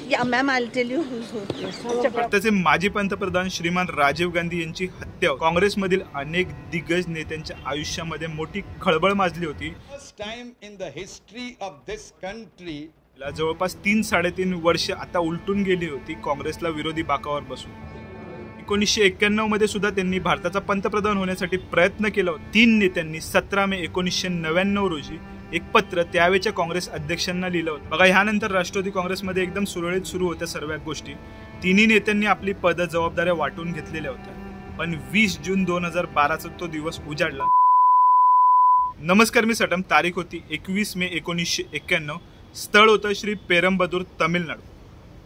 Yeah, ma'am, I'll tell you who's who. भारताचे माजी पंतप्रधान श्रीमान राजीव गांधी यांची हत्या काँग्रेसमधील अनेक दिग्गज नेत्यांच्या आयुष्यामध्ये मोठी खळबळ माजली होती. First time in the history of this country, जवळपास 3-3.5 वर्ष आता उलटून गेली होती काँग्रेसला विरोधी बाकावर बसून. 1991 मध्ये सुद्धा त्यांनी भारताचा पंतप्रधान होण्यासाठी प्रयत्न केला होता. 3 नेत्यांनी 17 मे 1999 रोजी एक पत्र त्यावेळेच्या काँग्रेस अध्यक्षांना लिहिलं होतं. बघा, ह्यानंतर राष्ट्रवादी काँग्रेसमध्ये एकदम सुरळीत सुरू होत्या सर्व गोष्टी. तिन्ही नेत्यांनी आपली पद जबाबदाऱ्या वाटून घेतलेल्या होत्या. पण 20 जून 2012 तो दिवस उजाडला. नमस्कार, मी सटम. तारीख होती 21 मे 1991. स्थळ होतं श्री पेरंबदूर, तमिळनाडू.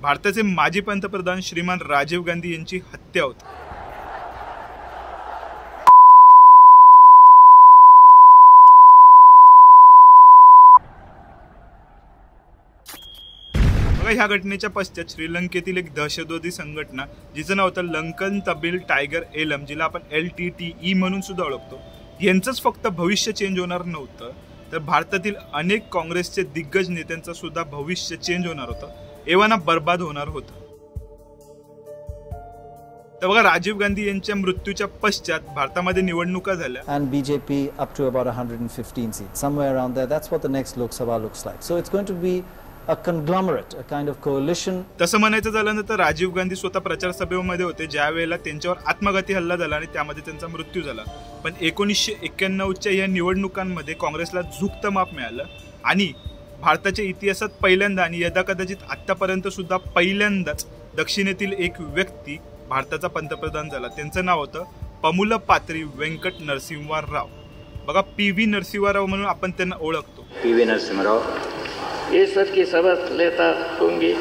भारताचे माजी पंतप्रधान श्रीमान राजीव गांधी यांची हत्या होती. ह्या घटनेच्या पश्चात श्रीलंकेतील एक दहशतवादी संघटना जिचं नाव होतं लंकन तमिल टायगर एलम, जिला आपण LTTE म्हणून सुद्धा ओळखतो, यांचंच फक्त भविष्य चेंज होणार नव्हतं, तर भारतातील अनेक काँग्रेसचे दिग्गज नेत्यांचं सुद्धा भविष्य चेंज होणार होतं, एव्हाना बर्बाद होणार होतं. तर बघा, राजीव गांधी यांच्या मृत्यूच्या पश्चात भारतामध्ये निवडणुका झाल्या. And BJP up to about 115 seats, somewhere around there. That's what the next Lok Sabha looks like. So it's going to be a conglomerate, a kind of coalition. तसं म्हणायचं झालं तर राजीव गांधी स्वतः प्रचार सभेमध्ये होते ज्या वेळेला त्यांच्यावर आत्मघाती हल्ला झाला आणि त्यामध्ये त्यांचा मृत्यू झाला. पण 1991च्या या निवडणुकांमध्ये काँग्रेसला झुकतं माप मिळालं आणि भारताच्या इतिहासात पहिल्यांदा आणि यदाकदाचित आतापर्यंत सुद्धा पहिल्यांदाच दक्षिणेतील एक व्यक्ती भारताचा पंतप्रधान झाला. त्यांचं नाव होतं पमुलपात्री वेंकट नरसिंह राव. बघा, PV नरसिंह राव म्हणून आपण त्यांना ओळखतो. PV नरसिंह राव. ईश्वर की शपथ लेता हूँगी.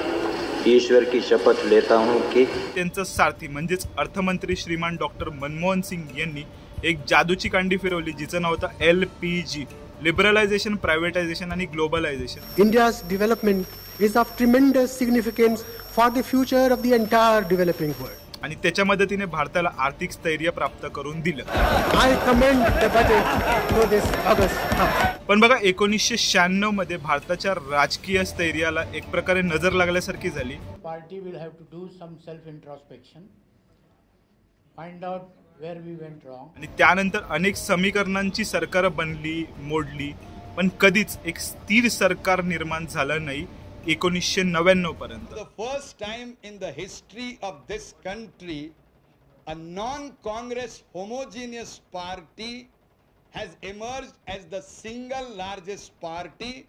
ईश्वर की शपथ लेता हूँ की. त्यांचं सारथी म्हणजेच अर्थमंत्री श्रीमान डॉक्टर मनमोहन सिंग यांनी एक जादूची कांडी फिरवली जिचं नाव होतं LPG, लिबरलायझेशन, प्रायव्हेटायझेशन आणि globalisation. India's development is of tremendous significance for the future of the entire developing world. आणि त्याच्या मदतीने भारताला आर्थिक स्थैर्य प्राप्त करून दिलं. I commend the budget for this August. पण बघा, 1996 मध्ये भारताच्या राजकीय स्थैर्याला एक प्रकारे नजर लागल्यासारखी झाली. Party will have to do some self introspection, find out where we went wrong. आणि त्यानंतर अनेक समीकरणांची सरकार बनली, मोडली, पण कधीच एक स्थिर सरकार निर्माण झालं नाही 1999 पर्यंत. the first time in the history of this country, a non-Congress homogeneous party has emerged as the single largest party,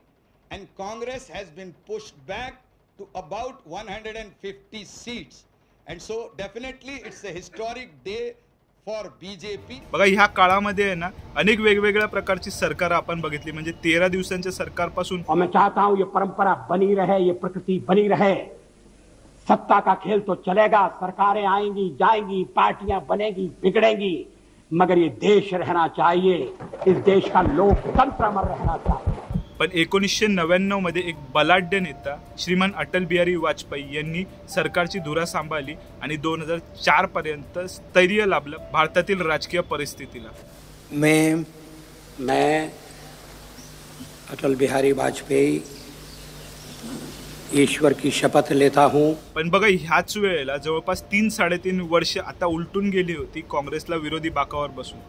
and Congress has been pushed back to about 150 seats, and so definitely it's a historic day for BJP. बघा, ह्या काळामध्ये आहे ना अनेक वेगवेगळ्या प्रकारची सरकार आपण बघितली. म्हणजे 13 दिवसांच्या सरकारपासून और मैं चाहता हूं ये परंपरा बनी रहे, ये प्रकृति बनी रहे. सत्ता का खेल तो चलेगा, सरकारें आएंगी जाएंगी, पार्टियां बनेगी बिगड़ेंगी, मगर ये देश रहना चाहिए, इस देश का लोकतंत्र अमर रहना चाहिए. पण 1999 मध्ये एक बलाढ्य नेता श्रीमान अटल बिहारी वाजपेयी यांनी सरकारची धुरा सांभाळली आणि 2004 पर्यंत स्थैर्य लाभलं भारतातील राजकीय परिस्थितीला. मैं अटल बिहारी वाजपेयी ईश्वर की शपथ लेता हूं. पण बघा, ह्याच वेळेला जवळपास 3-3.5 वर्ष आता उलटून गेली होती काँग्रेसला विरोधी बाकावर बसून.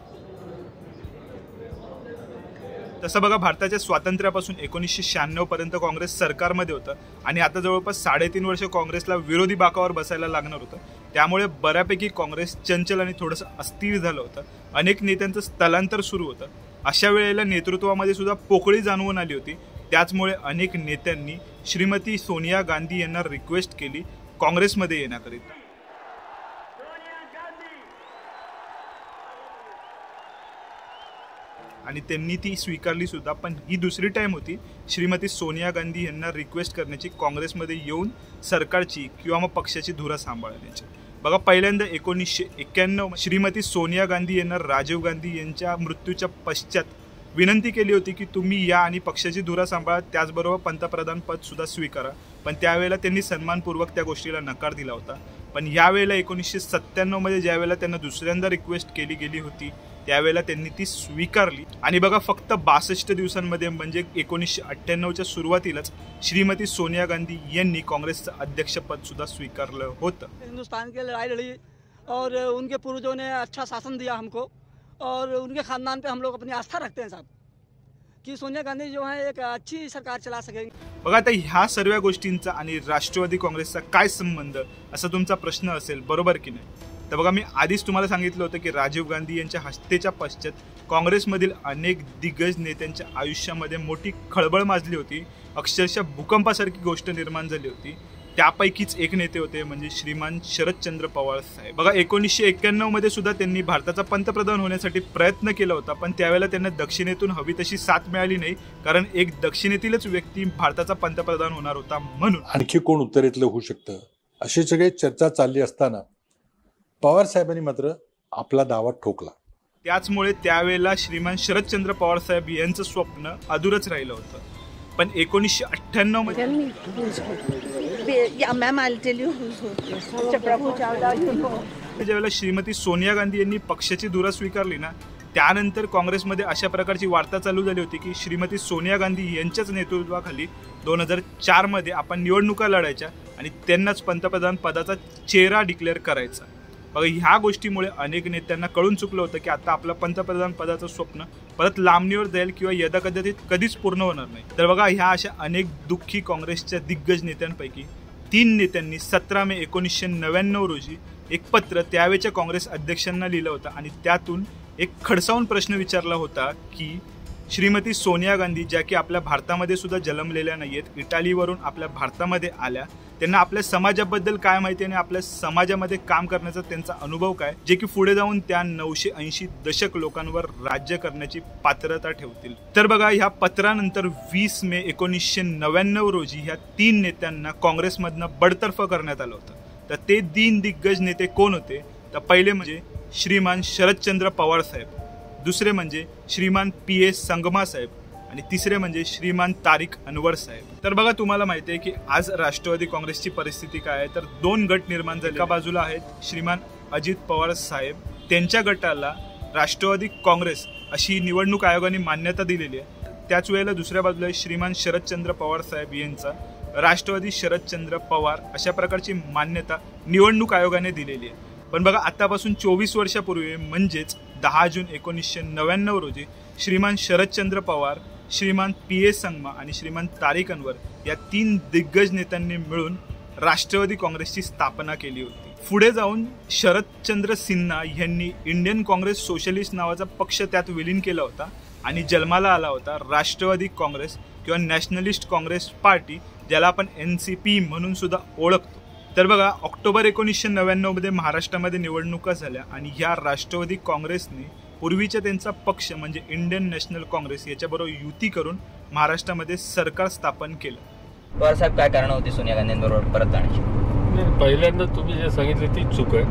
तसं बघा, भारताच्या स्वातंत्र्यापासून 1996 पर्यंत काँग्रेस सरकारमध्ये होतं आणि आता जवळपास 3.5 वर्ष काँग्रेसला विरोधी बाकावर बसायला लागणार होतं. त्यामुळे बऱ्यापैकी काँग्रेस चंचल आणि थोडंसं अस्थिर झालं होतं. अनेक नेत्यांचं स्थलांतर सुरू होतं. अशा वेळेला नेतृत्वामध्ये सुद्धा पोकळी जाणवून आली होती. त्याचमुळे अनेक नेत्यांनी श्रीमती सोनिया गांधी यांना रिक्वेस्ट केली काँग्रेसमध्ये येण्याकरिता. आणि त्यांनी ती स्वीकारली सुद्धा. पण ही दुसरी टाइम होती श्रीमती सोनिया गांधी यांना रिक्वेस्ट करण्याची काँग्रेसमध्ये येऊन सरकारची किंवा मग पक्षाची धुरा सांभाळण्याची. बघा, पहिल्यांदा 1991 श्रीमती सोनिया गांधी यांना राजीव गांधी यांच्या मृत्यूच्या पश्चात विनंती केली होती की तुम्ही या आणि पक्षाची धुरा सांभाळा, त्याचबरोबर पंतप्रधान पद सुद्धा स्वीकारा. पण त्यावेळेला त्यांनी सन्मानपूर्वक त्या गोष्टीला नकार दिला होता. पण यावेळेला 1997 मध्ये ज्यावेळेला त्यांना दुसऱ्यांदा रिक्वेस्ट केली गेली होती त्यावेळेला त्यांनी ती स्वीकारली आणि बघा फक्त 62 दिवसांमध्ये म्हणजे 1998च्या सुरुवातीलाच श्रीमती सोनिया गांधी यांनी काँग्रेसचं अध्यक्षपद सुद्धा स्वीकारलं होतं. हिंदुस्तान की लड़ाई लड़ी और उनके पूर्वजों ने अच्छा शासन दिया हमको और उनके खानदान पे हम लोग अपनी आस्था रखते हैं साहब की सोनिया गांधी जो है एक अच्छी सरकार चला सकेंगे. बघा आता ह्या सर्व गोष्टींचा आणि राष्ट्रवादी काँग्रेसचा काय संबंध असा तुमचा प्रश्न असेल, बरोबर की नाही? तर बघा मी आधीच तुम्हाला सांगितलं होतं की राजीव गांधी यांच्या हत्येच्या पश्चात काँग्रेसमधील अनेक दिग्गज नेत्यांच्या आयुष्यामध्ये मोठी खळबळ माजली होती. अक्षरशः भूकंपासारखी गोष्ट निर्माण झाली होती. त्यापैकीच एक नेते होते म्हणजे श्रीमान शरदचंद्र पवार साहेब. बघा 1991 मध्ये सुद्धा त्यांनी भारताचा पंतप्रधान होण्यासाठी प्रयत्न केला होता, पण त्यावेळेला त्यांना दक्षिणेतून हवी तशी साथ मिळाली नाही, कारण एक दक्षिणेतीलच व्यक्ती भारताचा पंतप्रधान होणार होता म्हणून. आणखी कोण उत्तरेतलं होऊ शकतं अशी सगळी चर्चा चालली असताना पवार साहेबांनी मात्र आपला दावा ठोकला. त्याचमुळे त्यावेळेला श्रीमान शरदचंद्र पवार साहेब यांचं स्वप्न अधुरच राहिलं होतं. पण 1998 मध्ये ज्यावेळेला श्रीमती सोनिया गांधी यांनी पक्षाची धुरा स्वीकारली ना, त्यानंतर काँग्रेसमध्ये अशा प्रकारची वार्ता चालू झाली होती की श्रीमती सोनिया गांधी यांच्याच नेतृत्वाखाली 2004 मध्ये आपण निवडणुका लढायच्या आणि त्यांनाच पंतप्रधान पदाचा चेहरा डिक्लेअर करायचा. बघा ह्या गोष्टीमुळे अनेक नेत्यांना कळून चुकलं होतं की आता आपलं पंतप्रधान पदाचं स्वप्न परत लांबणीवर जाईल किंवा यदाकदाचित कधीच पूर्ण होणार नाही. तर बघा ह्या अशा अनेक दुःखी काँग्रेसच्या दिग्गज नेत्यांपैकी 3 नेत्यांनी 17 मे 1999 रोजी एक पत्र त्यावेळच्या काँग्रेस अध्यक्षांना लिहिलं होतं आणि त्यातून एक खडसावून प्रश्न विचारला होता की श्रीमती सोनिया गांधी ज्या की आपल्या भारतामध्ये सुद्धा जन्मलेल्या नाहीयेत, इटालीवरून आपल्या भारतामध्ये आल्या, त्यांना आपल्या समाजाबद्दल काय माहिती आणि आपल्या समाजामध्ये काम करण्याचा त्यांचा अनुभव काय, जे की पुढे जाऊन त्या 980 दशक लोकांवर राज्य करण्याची पात्रता ठेवतील. तर बघा ह्या पत्रानंतर 20 मे 1999 रोजी ह्या 3 नेत्यांना काँग्रेसमधनं बडतर्फ करण्यात आलं होतं. तर ते 3 दिग्गज नेते कोण होते? तर पहिले म्हणजे श्रीमान शरदचंद्र पवार साहेब, दुसरे म्हणजे श्रीमान PS संगमा साहेब आणि तिसरे म्हणजे श्रीमान तारिक अनवर साहेब. तर बघा तुम्हाला माहिती आहे की आज राष्ट्रवादी काँग्रेसची परिस्थिती काय आहे, तर 2 गट निर्माण झाले. एका बाजूला आहेत श्रीमान अजित पवार साहेब, त्यांच्या गटाला राष्ट्रवादी काँग्रेस अशी निवडणूक आयोगाने मान्यता दिलेली आहे. त्याच वेळेला दुसऱ्या बाजूला श्रीमान शरदचंद्र पवार साहेब यांचा राष्ट्रवादी शरदचंद्र पवार अशा प्रकारची मान्यता निवडणूक आयोगाने दिलेली आहे. पण बघा आतापासून 24 वर्षापूर्वी म्हणजेच 10 जून 1999 रोजी श्रीमान शरदचंद्र पवार, श्रीमान PS संगमा आणि श्रीमान तारिक अनवर या 3 दिग्गज नेत्यांनी मिळून राष्ट्रवादी काँग्रेसची स्थापना केली होती. पुढे जाऊन शरदचंद्र सिन्हा यांनी इंडियन काँग्रेस सोशलिस्ट नावाचा पक्ष त्यात विलीन केला होता आणि जन्माला आला होता राष्ट्रवादी काँग्रेस किंवा नॅशनलिस्ट काँग्रेस पार्टी, ज्याला आपण NCP म्हणून सुद्धा ओळखतो. तर बघा ऑक्टोबर 1999 मध्ये महाराष्ट्रामध्ये निवडणुका झाल्या आणि ह्या राष्ट्रवादी काँग्रेसने पूर्वीच्या त्यांचा पक्ष म्हणजे इंडियन नॅशनल काँग्रेस याच्याबरोबर युती करून महाराष्ट्रामध्ये सरकार स्थापन केलं. पवार साहेब काय कारण होती सोनिया गांधींबरोबर परत जाण्याची? पहिल्यांदा तुम्ही जे सांगितलं ती चूक आहे.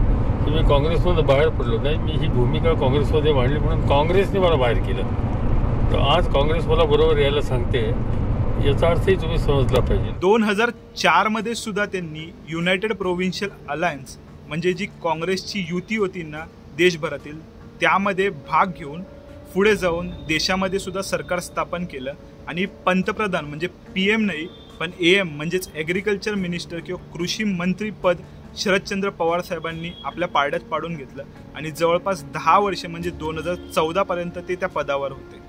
तुम्ही काँग्रेसमध्ये बाहेर पडलो नाही, मी ही भूमिका काँग्रेसमध्ये मांडली म्हणून काँग्रेसने मला बाहेर केलं. तर आज काँग्रेस मला बरोबर यायला सांगते, याचा अर्थही तुम्ही समजला पाहिजे. 2004 मध्ये सुद्धा त्यांनी युनायटेड प्रोव्हिन्शियल अलायन्स म्हणजे जी काँग्रेसची युती होती ना देशभरातील, त्यामध्ये भाग घेऊन पुढे जाऊन देशामध्ये सुद्धा सरकार स्थापन केलं आणि पंतप्रधान म्हणजे PM नाही पण AM म्हणजेच ॲग्रिकल्चर मिनिस्टर किंवा कृषी मंत्री पद शरदचंद्र पवार साहेबांनी आपल्या पारड्यात पाडून घेतलं आणि जवळपास 10 वर्ष म्हणजे 2014 पर्यंत ते त्या पदावर होते.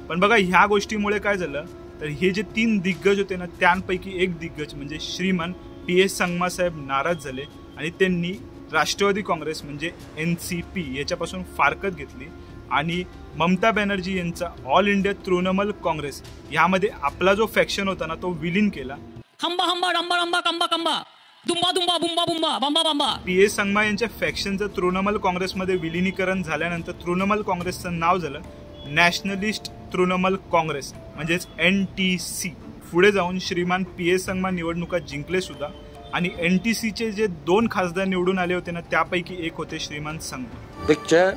पण बघा ह्या गोष्टीमुळे काय झालं, तर हे जे 3 दिग्गज होते ना त्यांपैकी एक दिग्गज म्हणजे श्रीमान PS संगमा साहेब नाराज झाले आणि त्यांनी राष्ट्रवादी काँग्रेस म्हणजे NCP याच्यापासून फारकत घेतली आणि ममता बॅनर्जी यांचा ऑल इंडिया तृणमूल काँग्रेस यामध्ये आपला जो फॅक्शन होता ना तो विलीन केला. हंबा हंबा रंबा रंबा कंबा कंबा दुंबा दुंबा बुंबा बुंबा बंबा बंबा. PS संगमा यांच्या फॅक्शनचं तृणमूल काँग्रेसमध्ये विलिनीकरण झाल्यानंतर तृणमूल काँग्रेसचं नाव झालं नॅशनलिस्ट तृणमूल काँग्रेस म्हणजेच NTC. पुढे जाऊन श्रीमान PS संगमा निवडणुका जिंकले सुद्धा आणि NTCचे जे 2 खासदार निवडून आले होते ना त्यापैकी एक होते श्रीमान संगमा. पिक्चर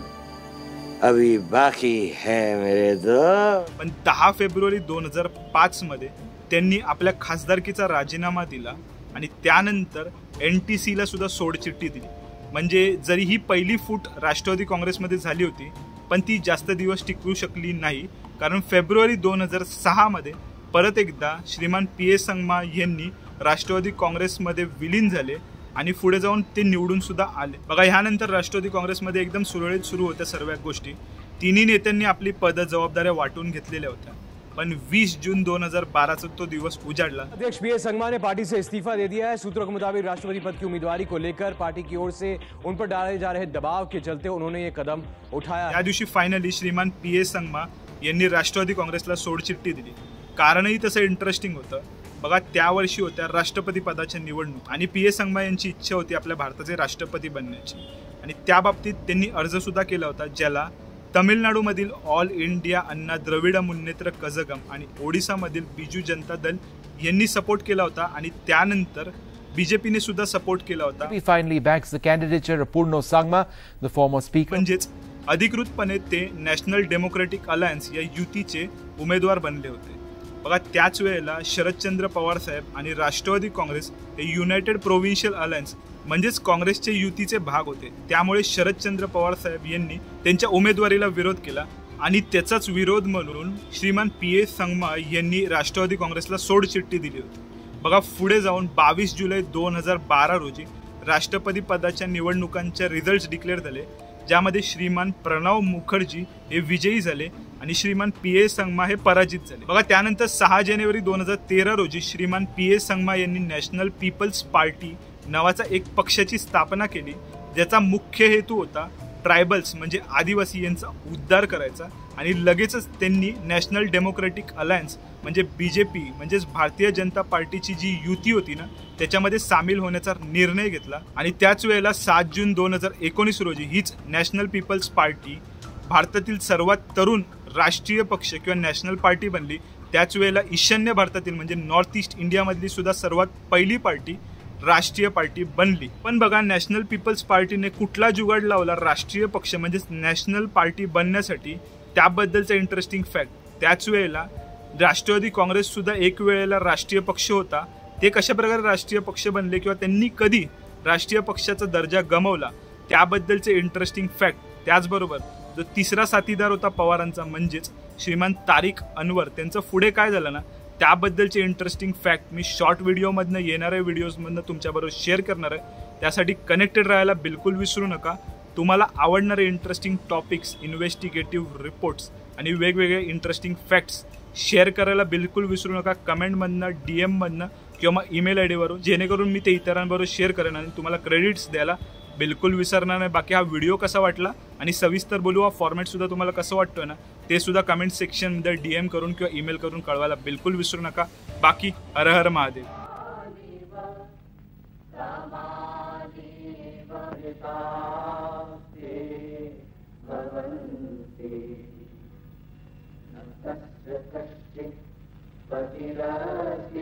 अभी बाकी है मेरे दोस्त. पण 10 फेब्रुवारी 2005 मध्ये त्यांनी आपल्या खासदारकीचा राजीनामा दिला आणि त्यानंतर NTCला सुद्धा सोडचिठ्ठी दिली. म्हणजे जरी ही पहिली फूट राष्ट्रवादी काँग्रेसमध्ये झाली होती पण ती जास्त दिवस टिकू शकली नाही, कारण फेब्रुवारी 2006 मध्ये परत एकदा श्रीमान पी.ए. संगमा यांनी राष्ट्रवादी काँग्रेसमध्ये विलीन झाले आणि पुढे जाऊन ते निवडून सुद्धा आले. बघा, ह्यानंतर राष्ट्रवादी काँग्रेसमध्ये एकदम सुरळीत सुरू होत्या सर्व गोष्टी. तिन्ही नेत्यांनी आपली पद जबाबदाऱ्या वाटून घेतलेल्या होत्या. पण 20 जून 2012 तो दिवस उजाडला. अध्यक्ष पी.ए. संगमा ने पार्टी से इस्तीफा दे दिया है. सूत्रों के मुताबिक राष्ट्रपति पद की उम्मीदवारी को लेकर पार्टी की ओर से उन पर डाले जा रहे दबाव के चलते उन्होंने ये कदम उठाया. या दिवशी फायनली श्रीमान पी.ए. संगमा यांनी राष्ट्रवादी काँग्रेसला सोडचिठ्ठी दिली. कारणही तसं इंटरेस्टिंग होतं. बघा, त्या वर्षी होत्या राष्ट्रपती पदाच्या निवडणूक आणि पी.ए. संगमा यांची इच्छा होती आपल्या भारताचे राष्ट्रपती बनण्याची आणि त्या बाबतीत त्यांनी अर्ज सुद्धा केला होता, ज्याला तमिळनाडूमधील ऑल इंडिया अन्ना द्रविड मुन्नेत्र कझगम आणि ओडिसामधील बिजू जनता दल यांनी सपोर्ट केला होता आणि त्यानंतर बीजेपीने सुद्धा सपोर्ट केला होता. Finally backs the candidature of Purno Sangma, the former speaker. म्हणजेच अधिकृतपणे ते नॅशनल डेमोक्रेटिक अलायन्स या युतीचे उमेदवार बनले होते. बघा, त्याच वेळेला शरदचंद्र पवार साहेब आणि राष्ट्रवादी काँग्रेस हे युनायटेड प्रोव्हिन्शियल अलायन्स म्हणजेच काँग्रेसचे युतीचे भाग होते. त्यामुळे शरदचंद्र पवार साहेब यांनी त्यांच्या उमेदवारीला विरोध केला आणि त्याचाच विरोध म्हणून श्रीमान पी.ए. संगमा यांनी राष्ट्रवादी काँग्रेसला सोडचिठ्ठी दिली होती. बघा, पुढे जाऊन 22 जुलै 2012 रोजी राष्ट्रपती पदाच्या निवडणुकांच्या रिझल्ट डिक्लेअर झाले, ज्यामध्ये श्रीमान प्रणव मुखर्जी हे विजयी झाले आणि श्रीमान पी.ए. संगमा हे पराजित झाले. बघा, त्यानंतर 6 जानेवारी 2013 रोजी श्रीमान पी.ए. संगमा यांनी नॅशनल पीपल्स पार्टी नावाचा एक पक्षाची स्थापना केली, ज्याचा मुख्य हेतू होता ट्रायबल्स म्हणजे आदिवासी यांचा उद्धार करायचा. आणि लगेचच त्यांनी नॅशनल डेमोक्रेटिक अलायन्स म्हणजे बीजेपी म्हणजेच भारतीय जनता पार्टीची जी युती होती ना, त्याच्यामध्ये सामील होण्याचा निर्णय घेतला. आणि त्याच वेळेला 7 जून 2019 रोजी हीच नॅशनल पीपल्स पार्टी भारतातील सर्वात तरुण राष्ट्रीय पक्ष किंवा नॅशनल पार्टी बनली. त्याच वेळेला ईशान्य भारतातील म्हणजे नॉर्थ ईस्ट इंडियामधली सुद्धा सर्वात पहिली पार्टी राष्ट्रीय पार्टी बनली. पण बघा, नॅशनल पीपल्स पार्टीने कुठला जुगाड लावला राष्ट्रीय पक्ष म्हणजेच नॅशनल पार्टी बनण्यासाठी, त्याबद्दलचा इंटरेस्टिंग फॅक्ट. त्याच वेळेला राष्ट्रवादी काँग्रेस सुद्धा एक वेळेला राष्ट्रीय पक्ष होता. ते कशा प्रकारे राष्ट्रीय पक्ष बनले किंवा त्यांनी कधी राष्ट्रीय पक्षाचा दर्जा गमावला, त्याबद्दलचे इंटरेस्टिंग फॅक्ट. त्याचबरोबर जो तिसरा साथीदार होता पवारांचा म्हणजेच श्रीमान तारिक अनवर, त्यांचं पुढे काय झालं ना, त्याबद्दलचे इंटरेस्टिंग फॅक्ट मी शॉर्ट व्हिडिओमधनं येणाऱ्या व्हिडिओजमधनं तुमच्याबरोबर शेअर करणार आहे. त्यासाठी कनेक्टेड राहायला बिलकुल विसरू नका. तुम्हाला आवडणारे इंटरेस्टिंग टॉपिक्स, इन्व्हेस्टिगेटिव्ह रिपोर्ट्स आणि वेगवेगळे इंटरेस्टिंग फॅक्ट्स शेअर करायला बिलकुल विसरू नका. कमेंटमधनं, DM मधनं किंवा ईमेल ID वरून, जेणेकरून मी ते इतरांबरोबर शेअर करेन आणि तुम्हाला क्रेडिट्स द्यायला बिलकुल विसरणार नाही. बाकी हा व्हिडिओ कसा वाटला आणि सविस्तर बोलू, हा फॉर्मॅट सुद्धा तुम्हाला कसं वाटतोय ना, ते सुद्धा कमेंट सेक्शनमध्ये DM करून किंवा ईमेल करून कळवायला बिलकुल विसरू नका. बाकी हर हर महादेव. पतिराज